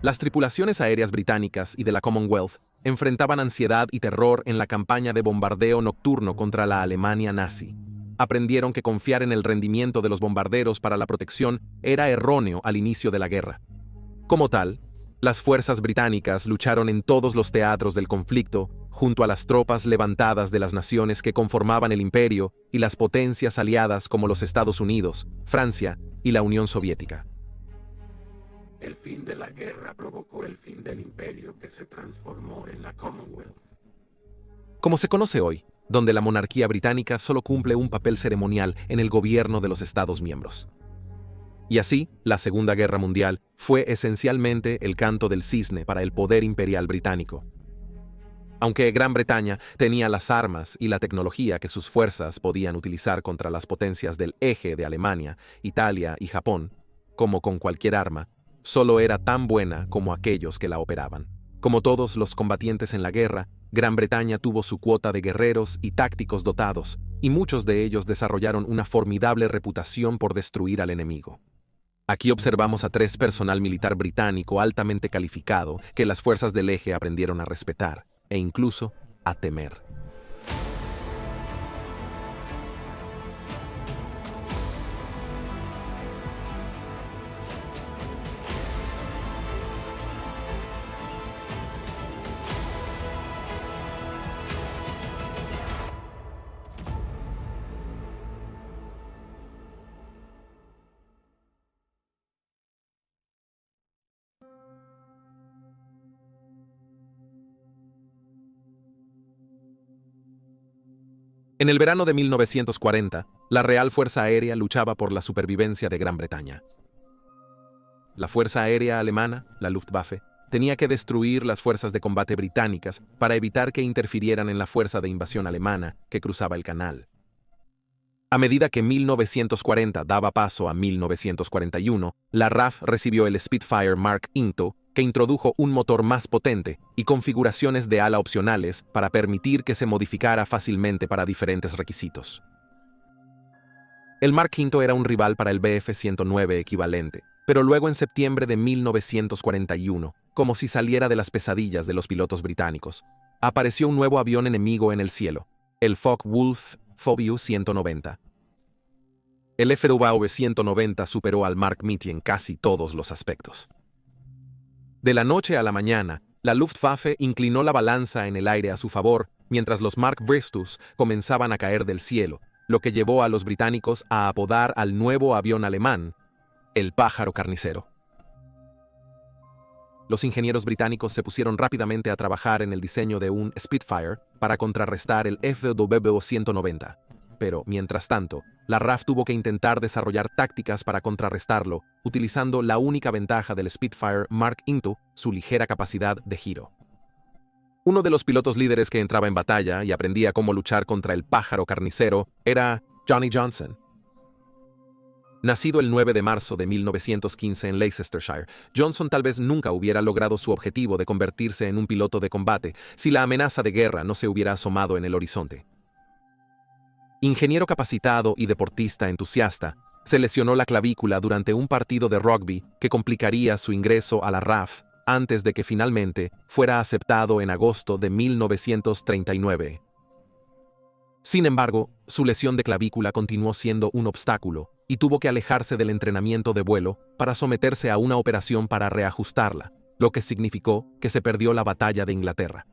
Las tripulaciones aéreas británicas y de la Commonwealth enfrentaban ansiedad y terror en la campaña de bombardeo nocturno contra la Alemania nazi. Aprendieron que confiar en el rendimiento de los bombarderos para la protección era erróneo al inicio de la guerra. Como tal, las fuerzas británicas lucharon en todos los teatros del conflicto junto a las tropas levantadas de las naciones que conformaban el imperio y las potencias aliadas como los Estados Unidos, Francia y la Unión Soviética. El fin de la guerra provocó el fin del imperio que se transformó en la Commonwealth. Como se conoce hoy, donde la monarquía británica solo cumple un papel ceremonial en el gobierno de los Estados miembros. Y así, la Segunda Guerra Mundial fue esencialmente el canto del cisne para el poder imperial británico. Aunque Gran Bretaña tenía las armas y la tecnología que sus fuerzas podían utilizar contra las potencias del eje de Alemania, Italia y Japón, como con cualquier arma, solo era tan buena como aquellos que la operaban. Como todos los combatientes en la guerra, Gran Bretaña tuvo su cuota de guerreros y tácticos dotados, y muchos de ellos desarrollaron una formidable reputación por destruir al enemigo. Aquí observamos a 3 personal militar británico altamente calificado que las fuerzas del eje aprendieron a respetar e incluso a temer. En el verano de 1940, la Real Fuerza Aérea luchaba por la supervivencia de Gran Bretaña. La Fuerza Aérea Alemana, la Luftwaffe, tenía que destruir las fuerzas de combate británicas para evitar que interfirieran en la fuerza de invasión alemana que cruzaba el canal. A medida que 1940 daba paso a 1941, la RAF recibió el Spitfire Mark II, que introdujo un motor más potente y configuraciones de ala opcionales para permitir que se modificara fácilmente para diferentes requisitos. El Mark V era un rival para el Bf-109 equivalente, pero luego en septiembre de 1941, como si saliera de las pesadillas de los pilotos británicos, apareció un nuevo avión enemigo en el cielo, el Focke-Wulf Foviu-190. El FW-190 superó al Mark V en casi todos los aspectos. De la noche a la mañana, la Luftwaffe inclinó la balanza en el aire a su favor, mientras los Mark Vrstus comenzaban a caer del cielo, lo que llevó a los británicos a apodar al nuevo avión alemán el pájaro carnicero. Los ingenieros británicos se pusieron rápidamente a trabajar en el diseño de un Spitfire para contrarrestar el FW-190. Pero, mientras tanto, la RAF tuvo que intentar desarrollar tácticas para contrarrestarlo, utilizando la única ventaja del Spitfire Mark II, su ligera capacidad de giro. Uno de los pilotos líderes que entraba en batalla y aprendía cómo luchar contra el pájaro carnicero era Johnny Johnson. Nacido el 9 de marzo de 1915 en Leicestershire, Johnson tal vez nunca hubiera logrado su objetivo de convertirse en un piloto de combate si la amenaza de guerra no se hubiera asomado en el horizonte. Ingeniero capacitado y deportista entusiasta, se lesionó la clavícula durante un partido de rugby que complicaría su ingreso a la RAF antes de que finalmente fuera aceptado en agosto de 1939. Sin embargo, su lesión de clavícula continuó siendo un obstáculo y tuvo que alejarse del entrenamiento de vuelo para someterse a una operación para reajustarla, lo que significó que se perdió la batalla de Inglaterra.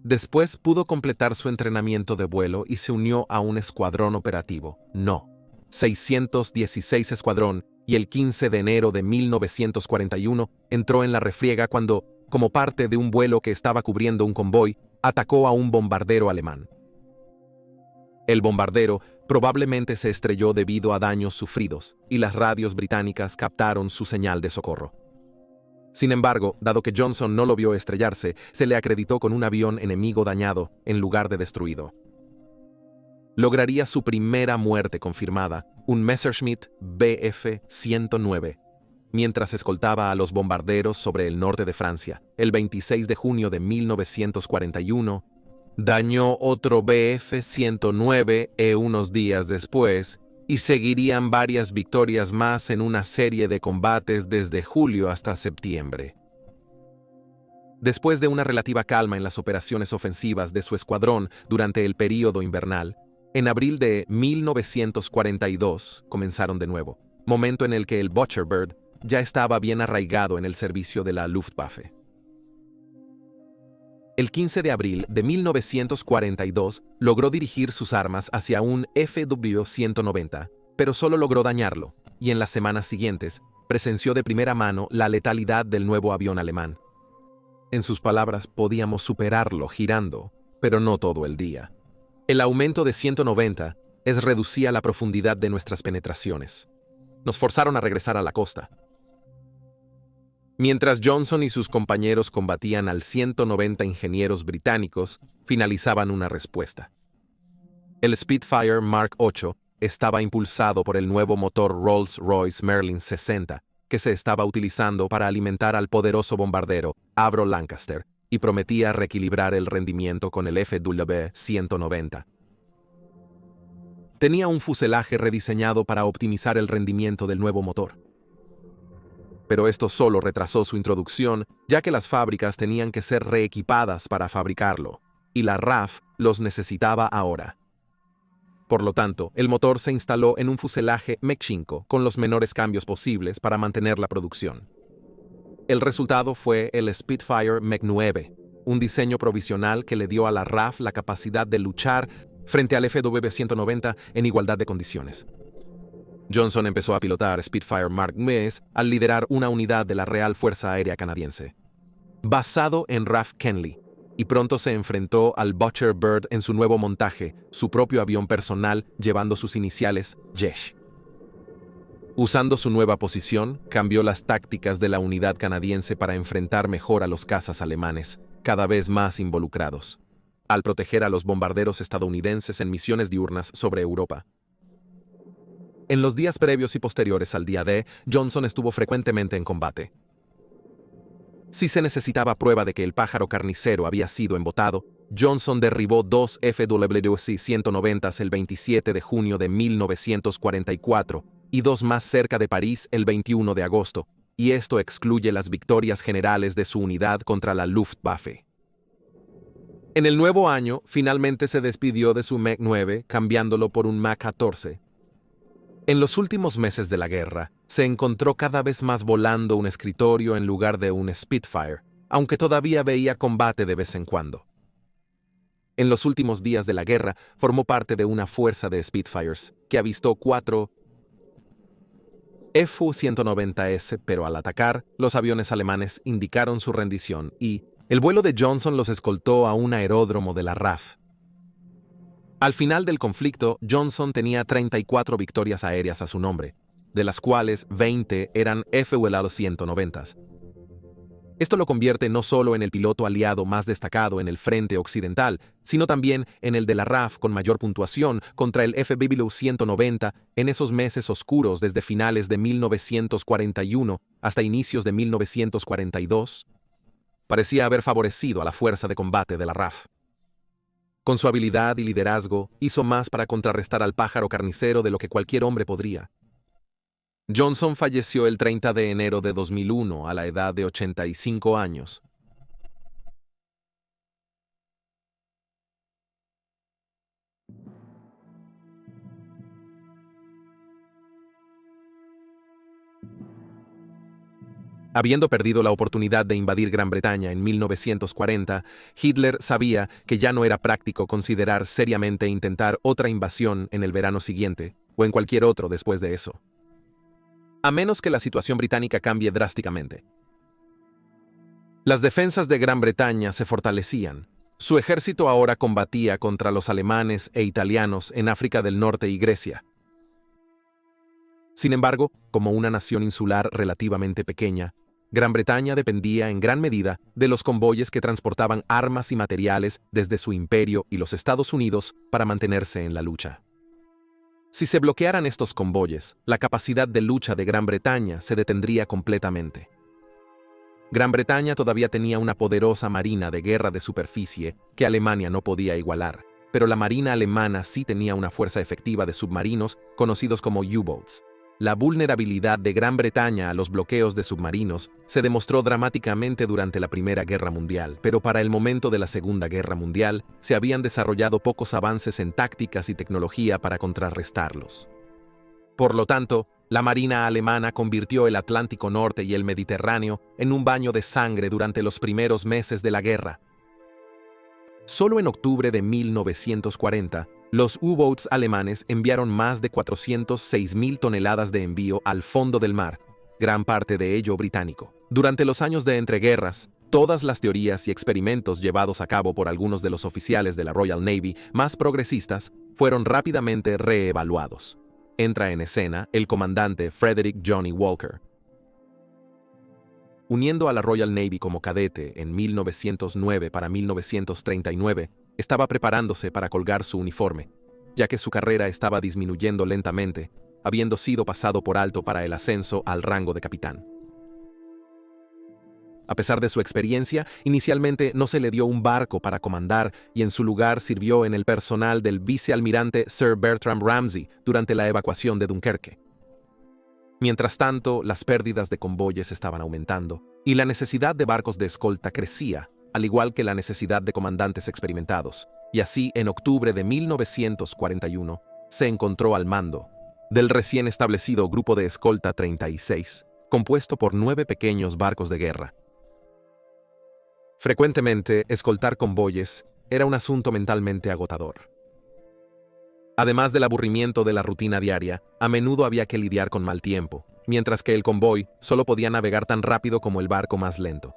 Después pudo completar su entrenamiento de vuelo y se unió a un escuadrón operativo, No. 616 Escuadrón, y el 15 de enero de 1941 entró en la refriega cuando, como parte de un vuelo que estaba cubriendo un convoy, atacó a un bombardero alemán. El bombardero probablemente se estrelló debido a daños sufridos, y las radios británicas captaron su señal de socorro. Sin embargo, dado que Johnson no lo vio estrellarse, se le acreditó con un avión enemigo dañado en lugar de destruido. Lograría su primera muerte confirmada, un Messerschmitt Bf-109, mientras escoltaba a los bombarderos sobre el norte de Francia. El 26 de junio de 1941, dañó otro Bf-109 unos días después y seguirían varias victorias más en una serie de combates desde julio hasta septiembre. Después de una relativa calma en las operaciones ofensivas de su escuadrón durante el período invernal, en abril de 1942 comenzaron de nuevo, momento en el que el Butcherbird ya estaba bien arraigado en el servicio de la Luftwaffe. El 15 de abril de 1942 logró dirigir sus armas hacia un FW-190, pero solo logró dañarlo, y en las semanas siguientes presenció de primera mano la letalidad del nuevo avión alemán. En sus palabras, podíamos superarlo girando, pero no todo el día. El aumento de 190 reducía la profundidad de nuestras penetraciones. Nos forzaron a regresar a la costa. Mientras Johnson y sus compañeros combatían al 190 ingenieros británicos, finalizaban una respuesta. El Spitfire Mark VIII estaba impulsado por el nuevo motor Rolls-Royce Merlin 60, que se estaba utilizando para alimentar al poderoso bombardero Avro Lancaster, y prometía reequilibrar el rendimiento con el FW-190. Tenía un fuselaje rediseñado para optimizar el rendimiento del nuevo motor. Pero esto solo retrasó su introducción, ya que las fábricas tenían que ser reequipadas para fabricarlo, y la RAF los necesitaba ahora. Por lo tanto, el motor se instaló en un fuselaje Mach 5 con los menores cambios posibles para mantener la producción. El resultado fue el Spitfire Mach 9, un diseño provisional que le dio a la RAF la capacidad de luchar frente al FW-190 en igualdad de condiciones. Johnson empezó a pilotar Spitfire Mark IX al liderar una unidad de la Real Fuerza Aérea Canadiense, basado en RAF Kenly, y pronto se enfrentó al Butcherbird en su nuevo montaje, su propio avión personal llevando sus iniciales JESH. Usando su nueva posición, cambió las tácticas de la unidad canadiense para enfrentar mejor a los cazas alemanes, cada vez más involucrados, al proteger a los bombarderos estadounidenses en misiones diurnas sobre Europa. En los días previos y posteriores al día D, Johnson estuvo frecuentemente en combate. Si se necesitaba prueba de que el pájaro carnicero había sido embotado, Johnson derribó 2 FW-190 el 27 de junio de 1944 y 2 más cerca de París el 21 de agosto, y esto excluye las victorias generales de su unidad contra la Luftwaffe. En el nuevo año, finalmente se despidió de su Mach 9, cambiándolo por un Mach 14. En los últimos meses de la guerra, se encontró cada vez más volando un escritorio en lugar de un Spitfire, aunque todavía veía combate de vez en cuando. En los últimos días de la guerra, formó parte de una fuerza de Spitfires, que avistó 4 Fu-190S, pero al atacar, los aviones alemanes indicaron su rendición y el vuelo de Johnson los escoltó a un aeródromo de la RAF. Al final del conflicto, Johnson tenía 34 victorias aéreas a su nombre, de las cuales 20 eran FW-190. Esto lo convierte no solo en el piloto aliado más destacado en el frente occidental, sino también en el de la RAF con mayor puntuación contra el FW-190 en esos meses oscuros desde finales de 1941 hasta inicios de 1942. Parecía haber favorecido a la fuerza de combate de la RAF. Con su habilidad y liderazgo, hizo más para contrarrestar al pájaro carnicero de lo que cualquier hombre podría. Johnson falleció el 30 de enero de 2001 a la edad de 85 años. Habiendo perdido la oportunidad de invadir Gran Bretaña en 1940, Hitler sabía que ya no era práctico considerar seriamente intentar otra invasión en el verano siguiente, o en cualquier otro después de eso. A menos que la situación británica cambie drásticamente. Las defensas de Gran Bretaña se fortalecían. Su ejército ahora combatía contra los alemanes e italianos en África del Norte y Grecia. Sin embargo, como una nación insular relativamente pequeña, Gran Bretaña dependía en gran medida de los convoyes que transportaban armas y materiales desde su imperio y los Estados Unidos para mantenerse en la lucha. Si se bloquearan estos convoyes, la capacidad de lucha de Gran Bretaña se detendría completamente. Gran Bretaña todavía tenía una poderosa marina de guerra de superficie que Alemania no podía igualar, pero la Marina alemana sí tenía una fuerza efectiva de submarinos conocidos como U-boats. La vulnerabilidad de Gran Bretaña a los bloqueos de submarinos se demostró dramáticamente durante la Primera Guerra Mundial, pero para el momento de la Segunda Guerra Mundial se habían desarrollado pocos avances en tácticas y tecnología para contrarrestarlos. Por lo tanto, la Marina alemana convirtió el Atlántico Norte y el Mediterráneo en un baño de sangre durante los primeros meses de la guerra. Solo en octubre de 1940, los U-boats alemanes enviaron más de 406.000 toneladas de envío al fondo del mar, gran parte de ello británico. Durante los años de entreguerras, todas las teorías y experimentos llevados a cabo por algunos de los oficiales de la Royal Navy más progresistas fueron rápidamente reevaluados. Entra en escena el comandante Frederick Johnny Walker. Uniendo a la Royal Navy como cadete en 1909 para 1939, estaba preparándose para colgar su uniforme, ya que su carrera estaba disminuyendo lentamente, habiendo sido pasado por alto para el ascenso al rango de capitán. A pesar de su experiencia, inicialmente no se le dio un barco para comandar y en su lugar sirvió en el personal del vicealmirante Sir Bertram Ramsay durante la evacuación de Dunkerque. Mientras tanto, las pérdidas de convoyes estaban aumentando y la necesidad de barcos de escolta crecía, al igual que la necesidad de comandantes experimentados. Y así, en octubre de 1941, se encontró al mando del recién establecido Grupo de Escolta 36, compuesto por 9 pequeños barcos de guerra. Frecuentemente, escoltar convoyes era un asunto mentalmente agotador. Además del aburrimiento de la rutina diaria, a menudo había que lidiar con mal tiempo, mientras que el convoy solo podía navegar tan rápido como el barco más lento.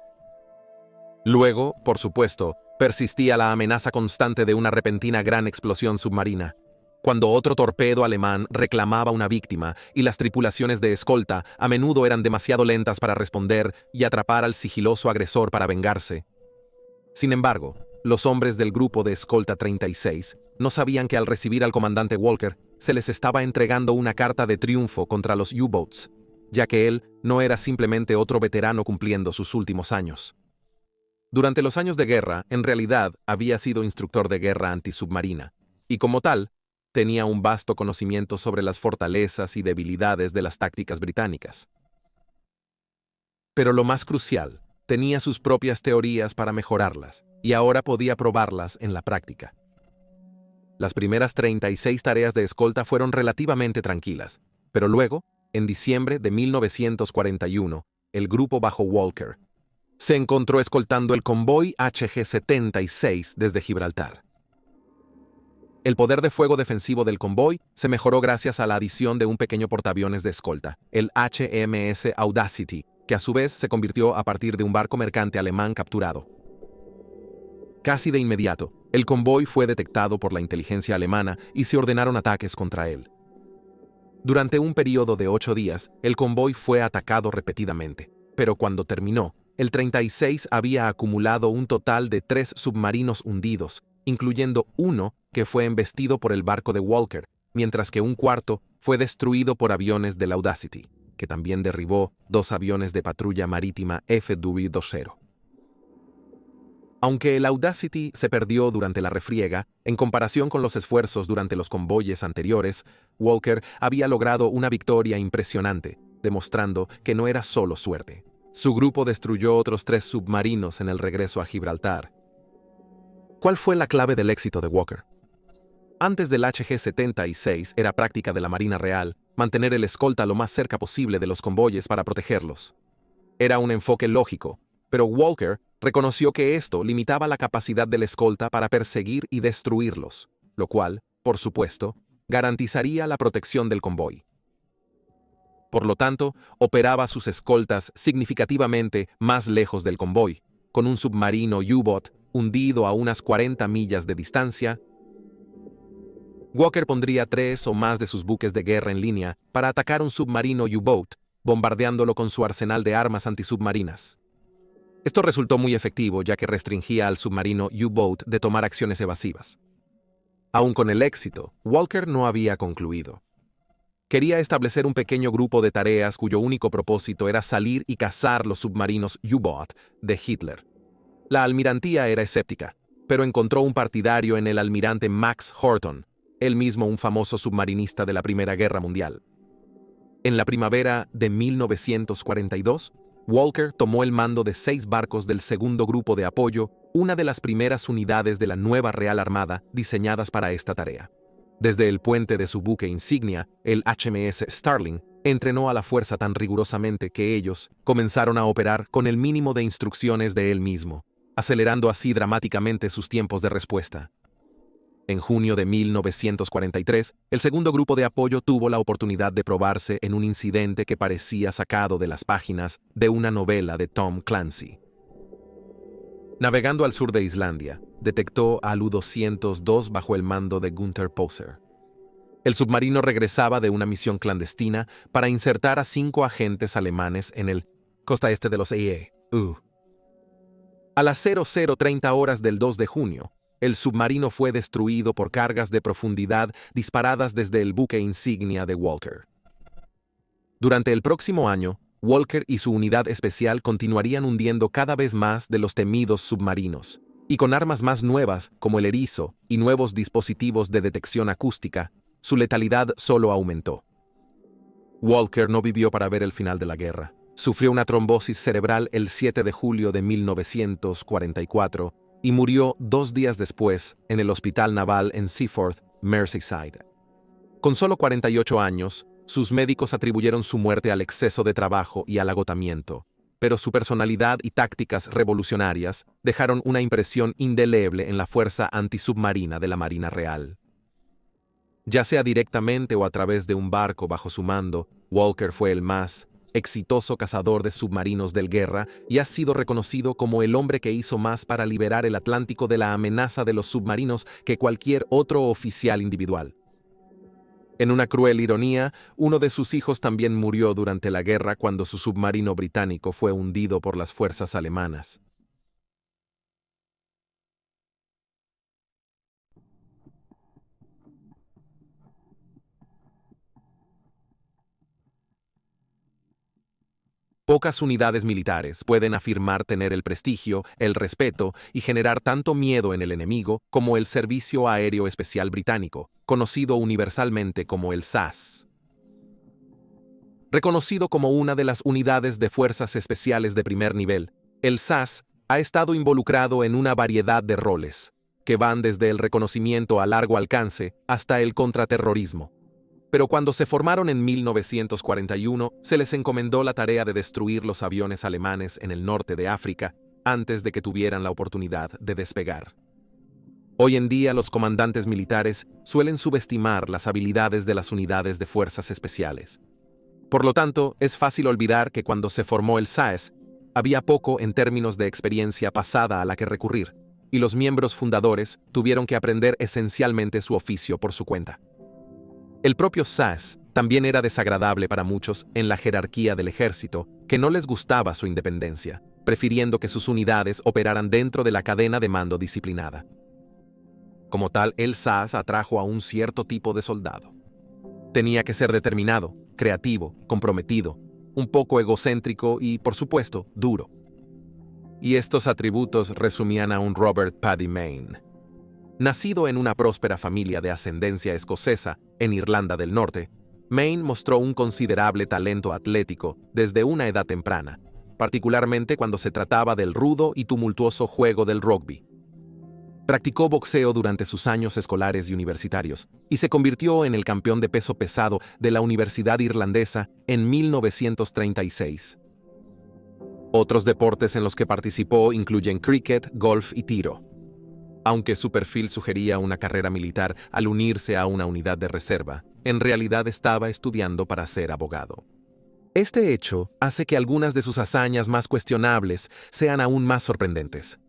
Luego, por supuesto, persistía la amenaza constante de una repentina gran explosión submarina, cuando otro torpedo alemán reclamaba una víctima y las tripulaciones de escolta a menudo eran demasiado lentas para responder y atrapar al sigiloso agresor para vengarse. Sin embargo, los hombres del grupo de escolta 36 no sabían que al recibir al comandante Walker se les estaba entregando una carta de triunfo contra los U-boats, ya que él no era simplemente otro veterano cumpliendo sus últimos años. Durante los años de guerra, en realidad había sido instructor de guerra antisubmarina, y como tal, tenía un vasto conocimiento sobre las fortalezas y debilidades de las tácticas británicas. Pero lo más crucial, tenía sus propias teorías para mejorarlas, y ahora podía probarlas en la práctica. Las primeras 36 tareas de escolta fueron relativamente tranquilas, pero luego, en diciembre de 1941, el grupo bajo Walker se encontró escoltando el convoy HG-76 desde Gibraltar. El poder de fuego defensivo del convoy se mejoró gracias a la adición de un pequeño portaaviones de escolta, el HMS Audacity, que a su vez se convirtió a partir de un barco mercante alemán capturado. Casi de inmediato, el convoy fue detectado por la inteligencia alemana y se ordenaron ataques contra él. Durante un periodo de 8 días, el convoy fue atacado repetidamente, pero cuando terminó, el 36 había acumulado un total de 3 submarinos hundidos, incluyendo uno que fue embestido por el barco de Walker, mientras que un cuarto fue destruido por aviones del Audacity, que también derribó 2 aviones de patrulla marítima FW-20. Aunque el Audacity se perdió durante la refriega, en comparación con los esfuerzos durante los convoyes anteriores, Walker había logrado una victoria impresionante, demostrando que no era solo suerte. Su grupo destruyó otros 3 submarinos en el regreso a Gibraltar. ¿Cuál fue la clave del éxito de Walker? Antes del HG-76 era práctica de la Marina Real mantener el escolta lo más cerca posible de los convoyes para protegerlos. Era un enfoque lógico, pero Walker reconoció que esto limitaba la capacidad del escolta para perseguir y destruirlos, lo cual, por supuesto, garantizaría la protección del convoy. Por lo tanto, operaba sus escoltas significativamente más lejos del convoy, con un submarino U-boat hundido a unas 40 millas de distancia. Walker pondría 3 o más de sus buques de guerra en línea para atacar un submarino U-boat, bombardeándolo con su arsenal de armas antisubmarinas. Esto resultó muy efectivo ya que restringía al submarino U-boat de tomar acciones evasivas. Aun con el éxito, Walker no había concluido. Quería establecer un pequeño grupo de tareas cuyo único propósito era salir y cazar los submarinos U-boat de Hitler. La almirantía era escéptica, pero encontró un partidario en el almirante Max Horton, él mismo un famoso submarinista de la Primera Guerra Mundial. En la primavera de 1942, Walker tomó el mando de 6 barcos del segundo grupo de apoyo, una de las primeras unidades de la nueva Real Armada diseñadas para esta tarea. Desde el puente de su buque insignia, el HMS Starling, entrenó a la fuerza tan rigurosamente que ellos comenzaron a operar con el mínimo de instrucciones de él mismo, acelerando así dramáticamente sus tiempos de respuesta. En junio de 1943, el segundo grupo de apoyo tuvo la oportunidad de probarse en un incidente que parecía sacado de las páginas de una novela de Tom Clancy. Navegando al sur de Islandia, detectó al U-202 bajo el mando de Gunther Poser. El submarino regresaba de una misión clandestina para insertar a 5 agentes alemanes en el costa este de los EU. A las 00:30 horas del 2 de junio, el submarino fue destruido por cargas de profundidad disparadas desde el buque insignia de Walker. Durante el próximo año, Walker y su unidad especial continuarían hundiendo cada vez más de los temidos submarinos, y con armas más nuevas como el erizo y nuevos dispositivos de detección acústica, su letalidad solo aumentó. Walker no vivió para ver el final de la guerra. Sufrió una trombosis cerebral el 7 de julio de 1944 y murió 2 días después en el Hospital Naval en Seaforth, Merseyside. Con solo 48 años, sus médicos atribuyeron su muerte al exceso de trabajo y al agotamiento, pero su personalidad y tácticas revolucionarias dejaron una impresión indeleble en la fuerza antisubmarina de la Marina Real. Ya sea directamente o a través de un barco bajo su mando, Walker fue el más exitoso cazador de submarinos del guerra y ha sido reconocido como el hombre que hizo más para liberar el Atlántico de la amenaza de los submarinos que cualquier otro oficial individual. En una cruel ironía, uno de sus hijos también murió durante la guerra cuando su submarino británico fue hundido por las fuerzas alemanas. Pocas unidades militares pueden afirmar tener el prestigio, el respeto y generar tanto miedo en el enemigo como el Servicio Aéreo Especial Británico, conocido universalmente como el SAS. Reconocido como una de las unidades de fuerzas especiales de primer nivel, el SAS ha estado involucrado en una variedad de roles, que van desde el reconocimiento a largo alcance hasta el contraterrorismo. Pero cuando se formaron en 1941, se les encomendó la tarea de destruir los aviones alemanes en el norte de África antes de que tuvieran la oportunidad de despegar. Hoy en día los comandantes militares suelen subestimar las habilidades de las unidades de fuerzas especiales. Por lo tanto, es fácil olvidar que cuando se formó el SAS, había poco en términos de experiencia pasada a la que recurrir, y los miembros fundadores tuvieron que aprender esencialmente su oficio por su cuenta. El propio SAS también era desagradable para muchos en la jerarquía del ejército, que no les gustaba su independencia, prefiriendo que sus unidades operaran dentro de la cadena de mando disciplinada. Como tal, el SAS atrajo a un cierto tipo de soldado. Tenía que ser determinado, creativo, comprometido, un poco egocéntrico y, por supuesto, duro. Y estos atributos resumían a un Robert Paddy Mayne. Nacido en una próspera familia de ascendencia escocesa en Irlanda del Norte, Mayne mostró un considerable talento atlético desde una edad temprana, particularmente cuando se trataba del rudo y tumultuoso juego del rugby. Practicó boxeo durante sus años escolares y universitarios y se convirtió en el campeón de peso pesado de la Universidad Irlandesa en 1936. Otros deportes en los que participó incluyen cricket, golf y tiro. Aunque su perfil sugería una carrera militar al unirse a una unidad de reserva, en realidad estaba estudiando para ser abogado. Este hecho hace que algunas de sus hazañas más cuestionables sean aún más sorprendentes.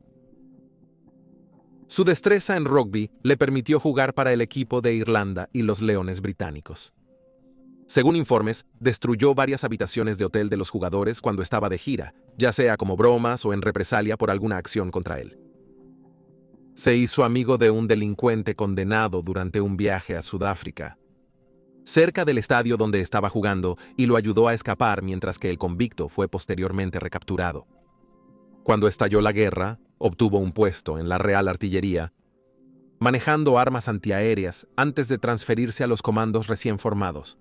Su destreza en rugby le permitió jugar para el equipo de Irlanda y los Leones británicos. Según informes, destruyó varias habitaciones de hotel de los jugadores cuando estaba de gira, ya sea como bromas o en represalia por alguna acción contra él. Se hizo amigo de un delincuente condenado durante un viaje a Sudáfrica, cerca del estadio donde estaba jugando, y lo ayudó a escapar mientras que el convicto fue posteriormente recapturado. Cuando estalló la guerra, obtuvo un puesto en la Real Artillería, manejando armas antiaéreas antes de transferirse a los comandos recién formados.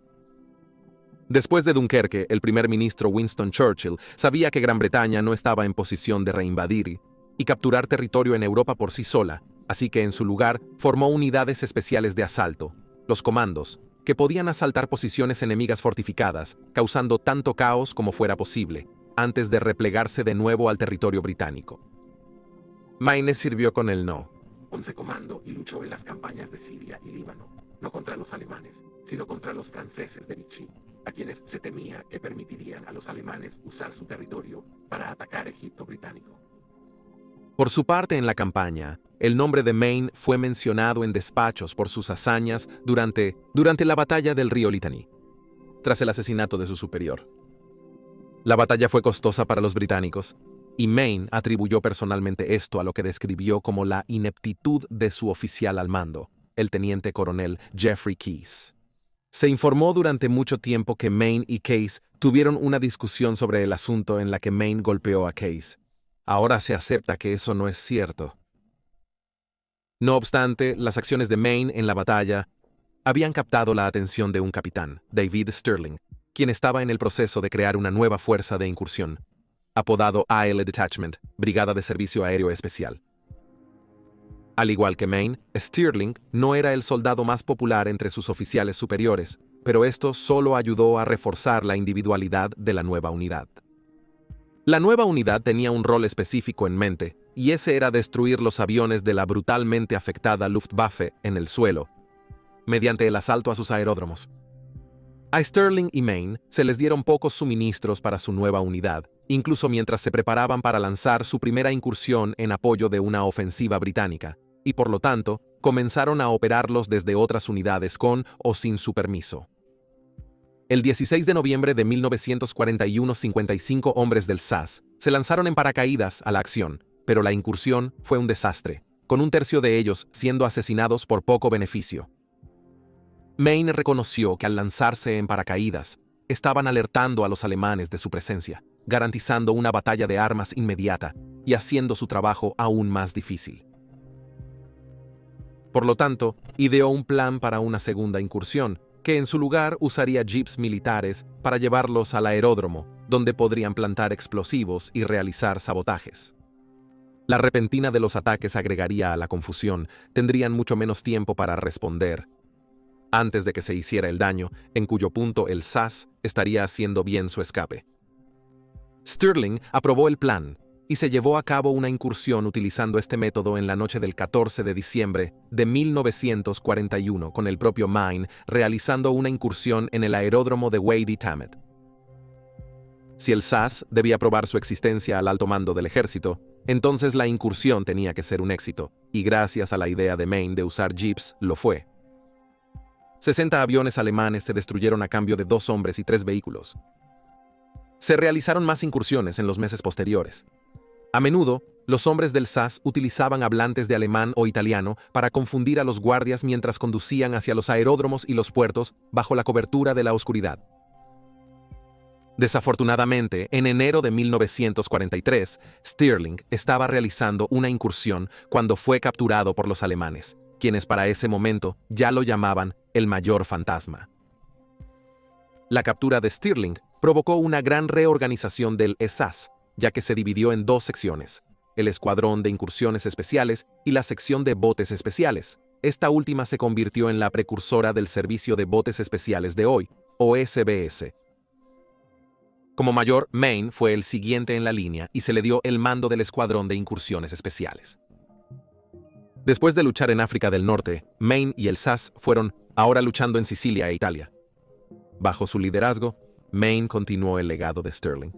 Después de Dunkerque, el primer ministro Winston Churchill sabía que Gran Bretaña no estaba en posición de reinvadir y capturar territorio en Europa por sí sola, así que en su lugar formó unidades especiales de asalto, los comandos, que podían asaltar posiciones enemigas fortificadas, causando tanto caos como fuera posible, antes de replegarse de nuevo al territorio británico. Maine sirvió con el no. 11 comando y luchó en las campañas de Siria y Líbano, no contra los alemanes, sino contra los franceses de Vichy, a quienes se temía que permitirían a los alemanes usar su territorio para atacar Egipto británico. Por su parte en la campaña, el nombre de Maine fue mencionado en despachos por sus hazañas durante la batalla del río Litani, tras el asesinato de su superior. La batalla fue costosa para los británicos, y Maine atribuyó personalmente esto a lo que describió como la ineptitud de su oficial al mando, el teniente coronel Jeffrey Keyes. Se informó durante mucho tiempo que Maine y Keyes tuvieron una discusión sobre el asunto en la que Maine golpeó a Keyes. Ahora se acepta que eso no es cierto. No obstante, las acciones de Maine en la batalla habían captado la atención de un capitán, David Stirling, quien estaba en el proceso de crear una nueva fuerza de incursión, apodado AL Detachment, Brigada de Servicio Aéreo Especial. Al igual que Maine, Stirling no era el soldado más popular entre sus oficiales superiores, pero esto solo ayudó a reforzar la individualidad de la nueva unidad. La nueva unidad tenía un rol específico en mente, y ese era destruir los aviones de la brutalmente afectada Luftwaffe en el suelo, mediante el asalto a sus aeródromos. A Stirling y Maine se les dieron pocos suministros para su nueva unidad, incluso mientras se preparaban para lanzar su primera incursión en apoyo de una ofensiva británica, y por lo tanto, comenzaron a operarlos desde otras unidades con o sin su permiso. El 16 de noviembre de 1941, 55 hombres del SAS se lanzaron en paracaídas a la acción, pero la incursión fue un desastre, con un tercio de ellos siendo asesinados por poco beneficio. Maine reconoció que al lanzarse en paracaídas, estaban alertando a los alemanes de su presencia, garantizando una batalla de armas inmediata y haciendo su trabajo aún más difícil. Por lo tanto, ideó un plan para una segunda incursión, que en su lugar usaría jeeps militares para llevarlos al aeródromo, donde podrían plantar explosivos y realizar sabotajes. La repentina de los ataques agregaría a la confusión, tendrían mucho menos tiempo para responder, antes de que se hiciera el daño, en cuyo punto el SAS estaría haciendo bien su escape. Stirling aprobó el plan y se llevó a cabo una incursión utilizando este método en la noche del 14 de diciembre de 1941 con el propio Maine realizando una incursión en el aeródromo de Wadi-Thamet. Si el SAS debía probar su existencia al alto mando del ejército, entonces la incursión tenía que ser un éxito, y gracias a la idea de Maine de usar jeeps, lo fue. 60 aviones alemanes se destruyeron a cambio de 2 hombres y 3 vehículos. Se realizaron más incursiones en los meses posteriores. A menudo, los hombres del SAS utilizaban hablantes de alemán o italiano para confundir a los guardias mientras conducían hacia los aeródromos y los puertos bajo la cobertura de la oscuridad. Desafortunadamente, en enero de 1943, Stirling estaba realizando una incursión cuando fue capturado por los alemanes, quienes para ese momento ya lo llamaban el Mayor Fantasma. La captura de Stirling provocó una gran reorganización del SAS, ya que se dividió en 2 secciones, el Escuadrón de Incursiones Especiales y la sección de Botes Especiales. Esta última se convirtió en la precursora del Servicio de Botes Especiales de hoy, o SBS. Como mayor, Maine fue el siguiente en la línea y se le dio el mando del Escuadrón de Incursiones Especiales. Después de luchar en África del Norte, Maine y el SAS fueron ahora luchando en Sicilia e Italia. Bajo su liderazgo, Maine continuó el legado de Stirling,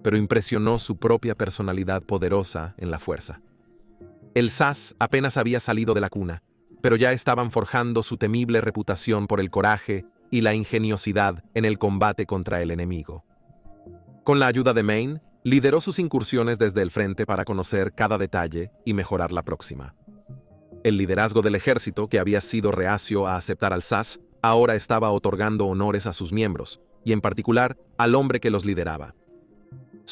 pero impresionó su propia personalidad poderosa en la fuerza. El SAS apenas había salido de la cuna, pero ya estaban forjando su temible reputación por el coraje y la ingeniosidad en el combate contra el enemigo. Con la ayuda de Maine, lideró sus incursiones desde el frente para conocer cada detalle y mejorar la próxima. El liderazgo del ejército, que había sido reacio a aceptar al SAS, ahora estaba otorgando honores a sus miembros, y en particular al hombre que los lideraba.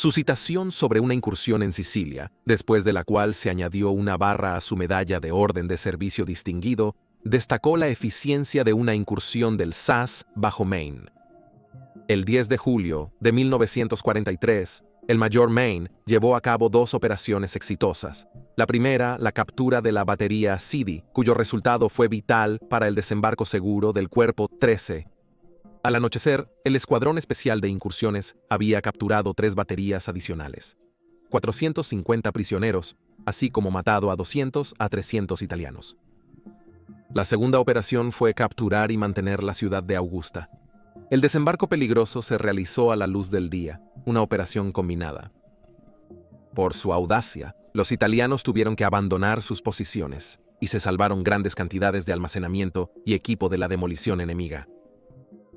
Su citación sobre una incursión en Sicilia, después de la cual se añadió una barra a su medalla de Orden de Servicio Distinguido, destacó la eficiencia de una incursión del SAS bajo Maine. El 10 de julio de 1943, el mayor Maine llevó a cabo dos operaciones exitosas. La primera, la captura de la batería Sidi, cuyo resultado fue vital para el desembarco seguro del Cuerpo 13. Al anochecer, el Escuadrón Especial de Incursiones había capturado 3 baterías adicionales, 450 prisioneros, así como matado a 200 a 300 italianos. La segunda operación fue capturar y mantener la ciudad de Augusta. El desembarco peligroso se realizó a la luz del día, una operación combinada. Por su audacia, los italianos tuvieron que abandonar sus posiciones y se salvaron grandes cantidades de almacenamiento y equipo de la demolición enemiga.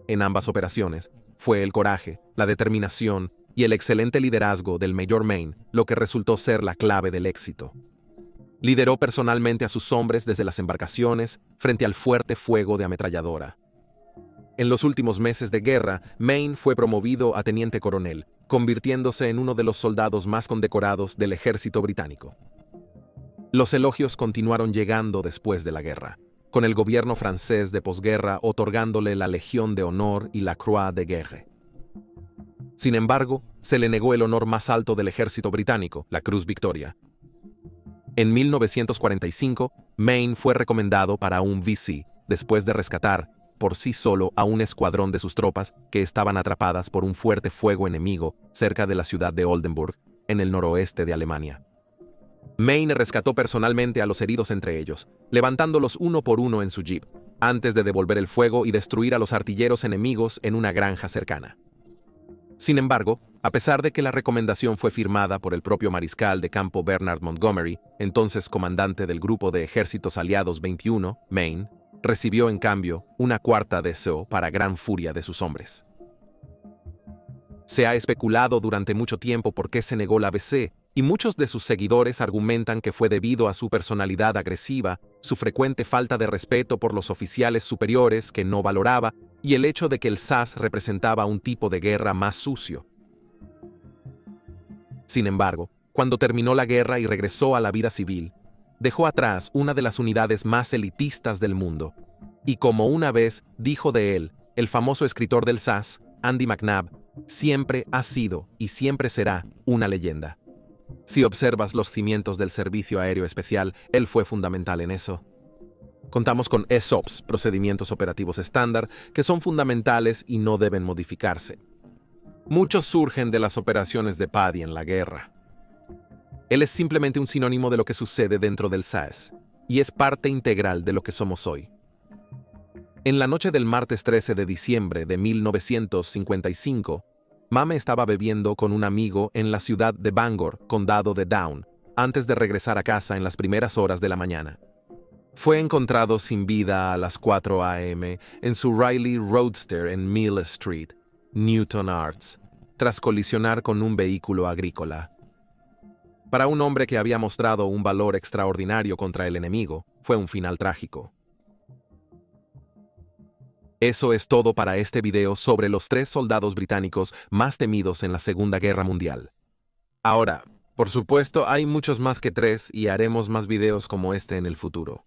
En ambas operaciones, fue el coraje, la determinación y el excelente liderazgo del Mayor Maine lo que resultó ser la clave del éxito. Lideró personalmente a sus hombres desde las embarcaciones frente al fuerte fuego de ametralladora. En los últimos meses de guerra, Maine fue promovido a teniente coronel, convirtiéndose en uno de los soldados más condecorados del ejército británico. Los elogios continuaron llegando después de la guerra, con el gobierno francés de posguerra otorgándole la Legión de Honor y la Croix de Guerre. Sin embargo, se le negó el honor más alto del ejército británico, la Cruz Victoria. En 1945, Maine fue recomendado para un VC, después de rescatar, por sí solo, a un escuadrón de sus tropas que estaban atrapadas por un fuerte fuego enemigo cerca de la ciudad de Oldenburg, en el noroeste de Alemania. Maine rescató personalmente a los heridos entre ellos, levantándolos uno por uno en su jeep, antes de devolver el fuego y destruir a los artilleros enemigos en una granja cercana. Sin embargo, a pesar de que la recomendación fue firmada por el propio mariscal de campo Bernard Montgomery, entonces comandante del Grupo de Ejércitos Aliados 21, Maine, recibió en cambio una cuarta deseo para gran furia de sus hombres. Se ha especulado durante mucho tiempo por qué se negó la BC, y muchos de sus seguidores argumentan que fue debido a su personalidad agresiva, su frecuente falta de respeto por los oficiales superiores que no valoraba y el hecho de que el SAS representaba un tipo de guerra más sucio. Sin embargo, cuando terminó la guerra y regresó a la vida civil, dejó atrás una de las unidades más elitistas del mundo, y como una vez dijo de él, el famoso escritor del SAS, Andy McNabb, siempre ha sido y siempre será una leyenda. Si observas los cimientos del Servicio Aéreo Especial, él fue fundamental en eso. Contamos con SOPs, procedimientos operativos estándar, que son fundamentales y no deben modificarse. Muchos surgen de las operaciones de Paddy en la guerra. Él es simplemente un sinónimo de lo que sucede dentro del SAS, y es parte integral de lo que somos hoy. En la noche del martes 13 de diciembre de 1955, Mame estaba bebiendo con un amigo en la ciudad de Bangor, condado de Down, antes de regresar a casa en las primeras horas de la mañana. Fue encontrado sin vida a las 4 a.m. en su Riley Roadster en Mill Street, Newton Arts, tras colisionar con un vehículo agrícola. Para un hombre que había mostrado un valor extraordinario contra el enemigo, fue un final trágico. Eso es todo para este video sobre los 3 soldados británicos más temidos en la Segunda Guerra Mundial. Ahora, por supuesto, hay muchos más que 3 y haremos más videos como este en el futuro,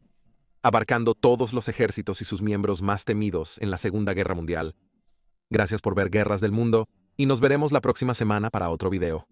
abarcando todos los ejércitos y sus miembros más temidos en la Segunda Guerra Mundial. Gracias por ver Guerras del Mundo y nos veremos la próxima semana para otro video.